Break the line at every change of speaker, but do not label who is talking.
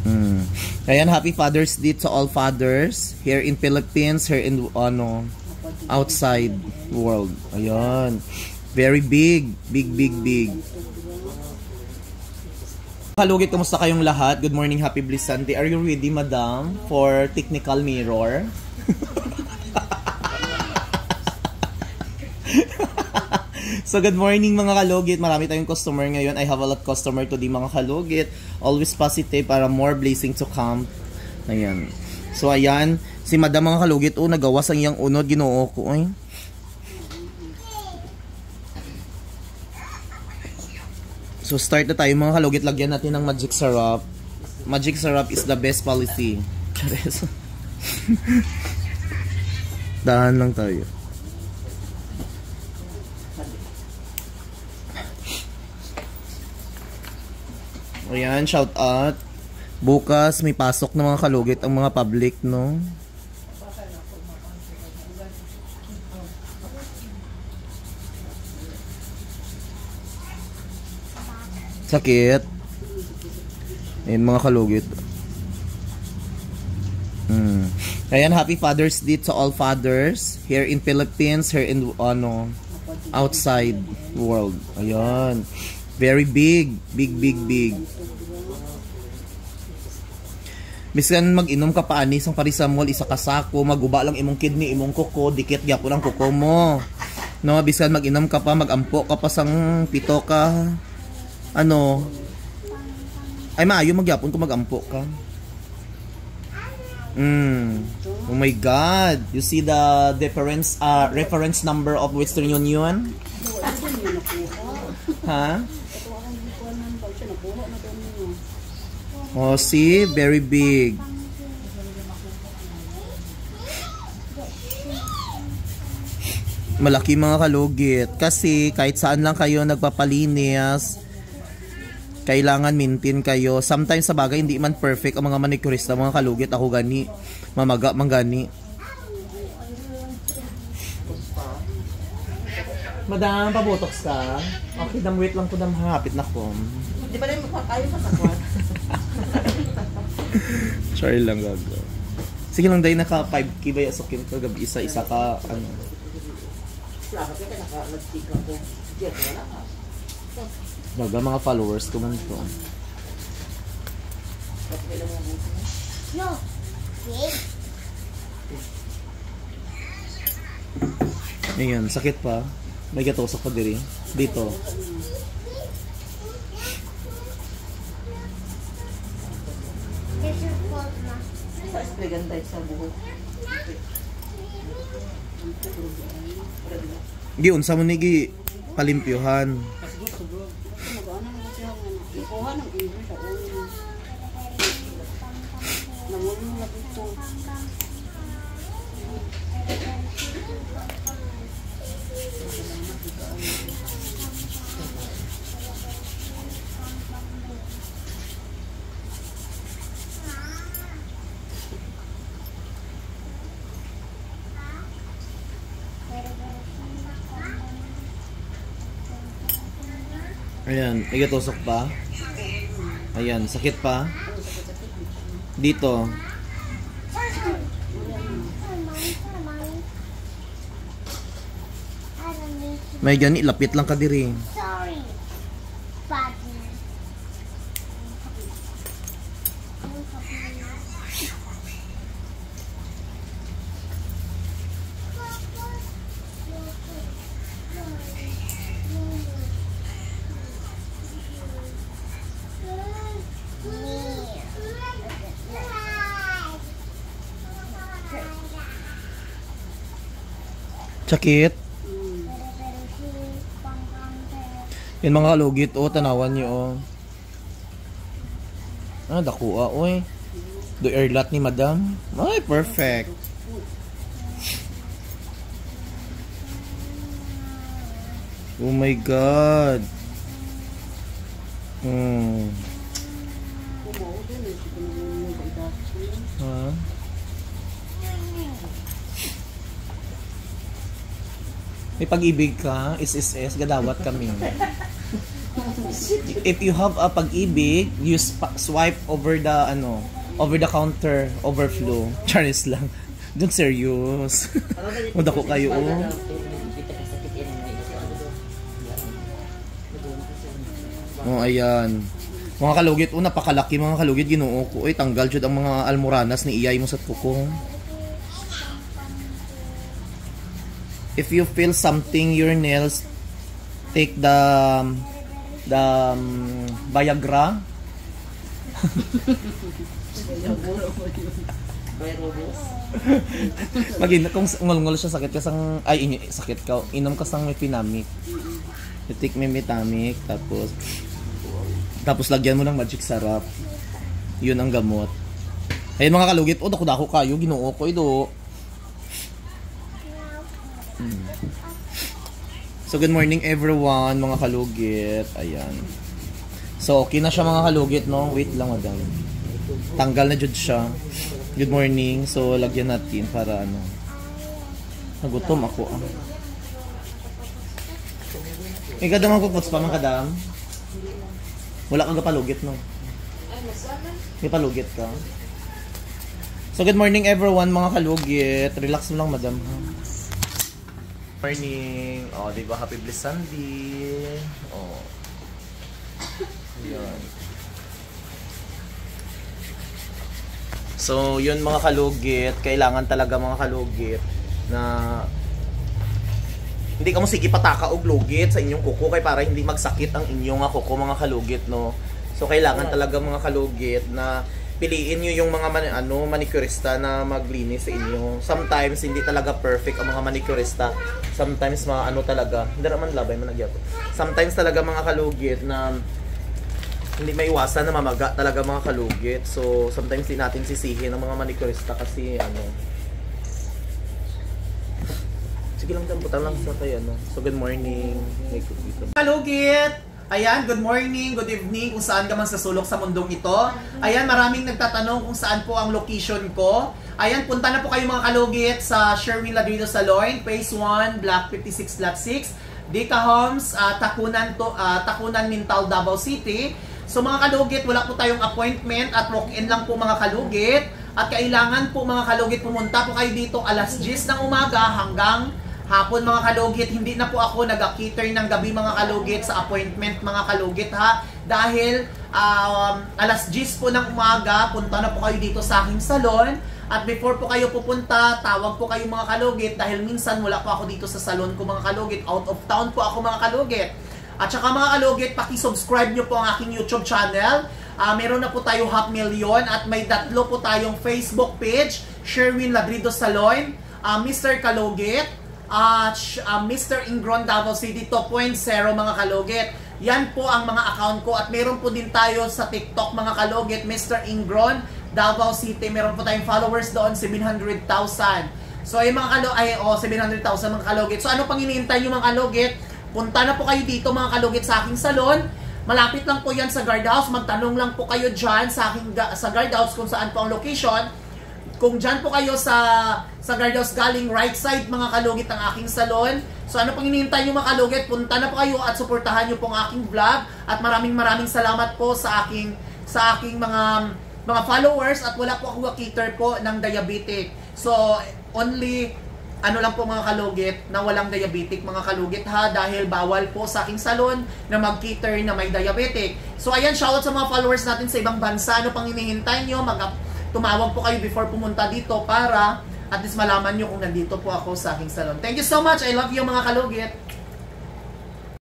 Mm. Ayan, happy Father's Day to all fathers here in Philippines, here in outside world. Ayan. Very big. Big. Kalugit, kumusta kayong lahat? Good morning, happy blessed Sunday. Are you ready, madam, for technical mirror? So good morning mga kalugit. Marami tayong customer ngayon. I have a lot customer today mga kalugit. Always positive para more blessing to come. Ayan. So ayan, si madam mga kalugit, nagawas ang iyang unod, Ginoo ko. So start na tayo mga kalugit. Lagyan natin ng magic syrup. Magic syrup is the best policy. Dahan lang tayo. Ayan, shout out. Bukas may pasok ng mga kalugit ang mga public, no? Sakit. Ayan mga kalugit. Ayan, happy Father's Day to all fathers here in Philippines, here in outside world. Ayan. Very big. Miskan mag-inom ka pa anis ang parisamol, isa ka sako, maguba lang imong kidney, imong kuko, dikit gyapon ang kuko mo. No, biskan mag-inom ka pa, magampo ka pa sang pito ka. Ay maayo magyapon kung magampo ka. Oh my God. You see the reference number of Western Union? Ha? Oh, see? Very big. Malaki mga kalugit. Kasi kahit saan lang kayo nagpapalinis, kailangan maintain kayo. Sometimes sa bagay hindi man perfect ang mga manicurista, mga kalugit. Ako gani. Mamaga man gani. Madam, pabotox ka? Okay, wait lang po, hapit na ko.
Di ba rin magpakayo ka sa kwan?
Try lang gago. Sige lang dahil naka 5K ba yasukin ko gabi isa ka
Slakat ka naka-nag-stick ako. Diyan wala ka.
Baga mga followers ko man to.
No.
Ayan, sakit pa. May gatusok pa diri. Dito.
Sa espregan tayo sa buhok.
Giun sa mo nigi palimpyuhan. Ayan, may gatusok pa. Ayan, sakit pa. Dito. May gani, lapit lang ka diri.
Sorry, partner.
Sakit. Yan mga kalugit, tanawan nyo, dakua, oy. Do airlat ni madam. Ay, perfect. Oh my God. Ha? May pag-ibig ka, SSS, gadawat kami. If you have a pag-ibig, you swipe over the over the counter overflow. Charis lang. Don't serious. Muda ko kayo oh. Oh, ayan. Mga kalugit, napakalaki mga kalugit, Ginoo ko. Ay, tanggal jud ang mga almoranas ni iyay mo sa kuko. If you feel something your nails, take the Viagra. Kung ngol-ngol siya sakit ka sang sakit ka, inom ka sang Mepinamic. Take Mepinamic tapos lagyan mo ng magic sarap. Yun ang gamot. Ayun mga kalugit, dako-dako kayo, Ginoo ko ido. So good morning everyone mga kalugit. Ayan. So okay na siya mga kalugit no. Wait lang madam. Tanggal na jud siya. Good morning. So lagyan natin para nagutom ako. Ikaw daw magpuputs pa mga kadam. Wala kang kapalugit no. May palugit ka. So good morning everyone mga kalugit. Relax mo lang madam. Morning. Oh, di ba happy blessed Sunday. Oh. Yan. So, yun mga kalugit, kailangan talaga mga kalugit na hindi ka mo sige pataka og lugit sa inyong kuko kay para hindi magsakit ang inyong kuko mga kalugit no. So kailangan talaga mga kalugit na piliin niyo yung mga manicurista na maglinis sa inyo. Sometimes hindi talaga perfect ang mga manicurista. Sometimes talaga, hindi naman labay man nagyato. Sometimes talaga mga kalugit na hindi maiwasan na mamaga talaga mga kalugit. So sometimes din natin sisihin ang mga manicurista kasi sige lang damputan lang sa kay So good morning. Kalugit! Ayan, good morning, good evening kung saan ka man sa sulok sa mundong ito. Ayan, maraming nagtatanong kung saan po ang location ko. Ayan, punta na po kayo mga kalugit sa Sherwin Ladrido Saloon, Phase 1, Block 56, Lot 6, Dika Homes, Takunan, Mintal, Davao City. So mga kalugit, wala po tayong appointment at walk-in lang po mga kalugit. At kailangan po mga kalugit, pumunta po kayo dito alas 10 ng umaga hanggang hapon mga kalugit. Hindi na po ako nag-cater ng gabi mga kalugit sa appointment mga kalugit ha. Dahil alas 10 po ng umaga, punta na po kayo dito sa aking salon. At before po kayo pupunta, tawag po kayo mga kalugit dahil minsan wala po ako dito sa salon ko mga kalugit. Out of town po ako mga kalugit. At saka mga kalugit, paki-subscribe nyo po ang aking YouTube channel. Meron na po tayo 500,000 at may 3 po tayong Facebook page, Sherwin Ladrido Saloon, Mr. Kalugit, Mr. Ingron Davao City 2.0 mga kalugit. Yan po ang mga account ko at meron po din tayo sa TikTok mga kalugit, Mr. Ingron Davao City. Meron po tayong followers doon, 700,000. So ay mga 700,000 mga kalugit. So ano pang hinihintay nyo mga kalugit? Punta na po kayo dito mga kalugit sa aking salon. Malapit lang po yan sa guardhouse. Magtanong lang po kayo dyan sa guardhouse kung saan po ang location. Kung dyan po kayo sa guardhouse galing right side mga kalugit ang aking salon. So ano pang hinihintay nyo mga kalugit? Punta na po kayo at suportahan nyo po ang aking vlog. At maraming salamat po sa aking mga followers at wala po ako cater po ng diabetic. So only lang po mga kalugit na walang diabetic mga kalugit ha, dahil bawal po sa aking salon na mag-cater na may diabetic. So ayan, shoutout sa mga followers natin sa ibang bansa. Ano pang hinihintay nyo? Tumawag po kayo before pumunta dito para at least malaman nyo kung nandito po ako sa aking salon. Thank you so much. I love you mga kalugit.